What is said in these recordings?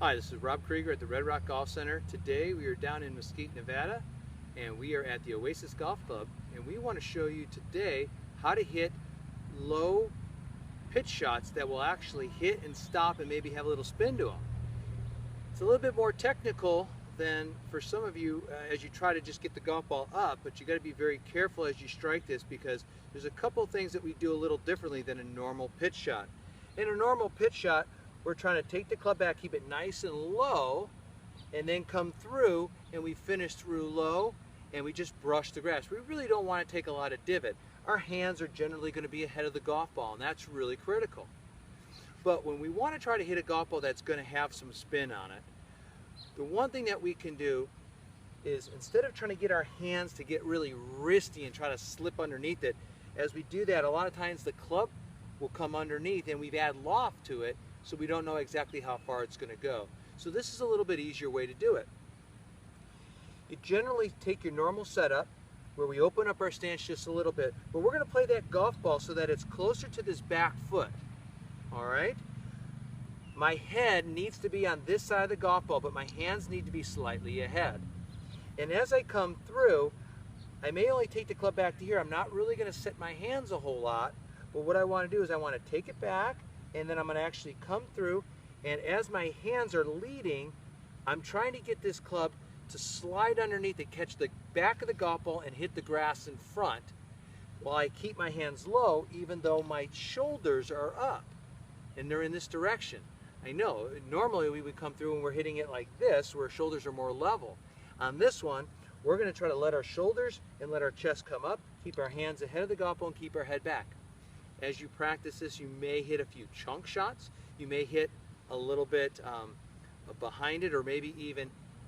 Hi, this is Rob Krieger at the Red Rock Golf Center. Today we are down in Mesquite, Nevada, and we are at the Oasis Golf Club, and we want to show you today how to hit low pitch shots that will actually hit and stop and maybe have a little spin to them. It's a little bit more technical than for some of you as you try to just get the golf ball up, but you got to be very careful as you strike this because there's a couple things that we do a little differently than a normal pitch shot. In a normal pitch shot, we're trying to take the club back, keep it nice and low, and then come through and we finish through low and we just brush the grass. We really don't want to take a lot of divot. Our hands are generally going to be ahead of the golf ball, and that's really critical. But when we want to try to hit a golf ball that's going to have some spin on it, the one thing that we can do is instead of trying to get our hands to get really wristy and try to slip underneath it, as we do that, a lot of times the club will come underneath and we've added loft to it, so we don't know exactly how far it's going to go. So this is a little bit easier way to do it. You generally take your normal setup where we open up our stance just a little bit, but we're going to play that golf ball so that it's closer to this back foot. All right? My head needs to be on this side of the golf ball, but my hands need to be slightly ahead. And as I come through, I may only take the club back to here. I'm not really going to set my hands a whole lot, but what I want to do is I want to take it back, and then I'm going to actually come through, and as my hands are leading, I'm trying to get this club to slide underneath and catch the back of the golf ball and hit the grass in front while I keep my hands low even though my shoulders are up and they're in this direction. I know, normally we would come through and we're hitting it like this where shoulders are more level. On this one, we're going to try to let our shoulders and let our chest come up, keep our hands ahead of the golf ball and keep our head back. As you practice this, you may hit a few chunk shots. You may hit a little bit behind it, or maybe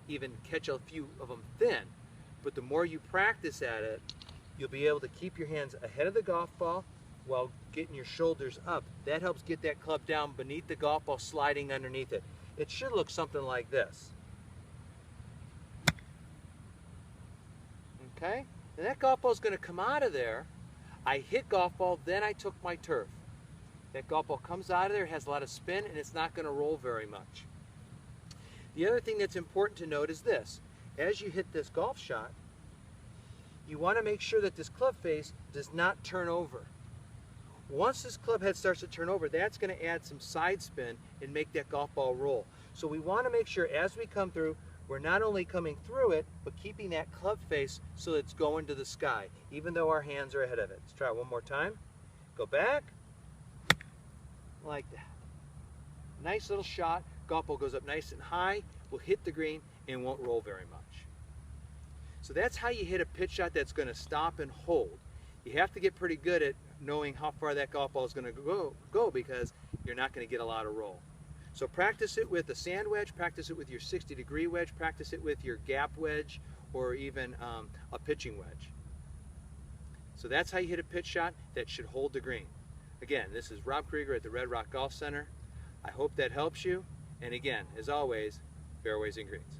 even catch a few of them thin. But the more you practice at it, you'll be able to keep your hands ahead of the golf ball while getting your shoulders up. That helps get that club down beneath the golf ball, sliding underneath it. It should look something like this. Okay? And that golf ball is going to come out of there. I hit golf ball, then I took my turf. That golf ball comes out of there, has a lot of spin, and it's not going to roll very much. The other thing that's important to note is this. As you hit this golf shot, you want to make sure that this club face does not turn over. Once this club head starts to turn over, that's going to add some side spin and make that golf ball roll. So we want to make sure as we come through, we're not only coming through it, but keeping that club face so it's going to the sky, even though our hands are ahead of it. Let's try it one more time. Go back, like that. Nice little shot. Golf ball goes up nice and high, will hit the green, and won't roll very much. So that's how you hit a pitch shot that's going to stop and hold. You have to get pretty good at knowing how far that golf ball is going to go because you're not going to get a lot of roll. So practice it with a sand wedge, practice it with your 60-degree wedge, practice it with your gap wedge, or even a pitching wedge. So that's how you hit a pitch shot that should hold the green. Again, this is Rob Krieger at the Red Rock Golf Center. I hope that helps you. And again, as always, fairways and greens.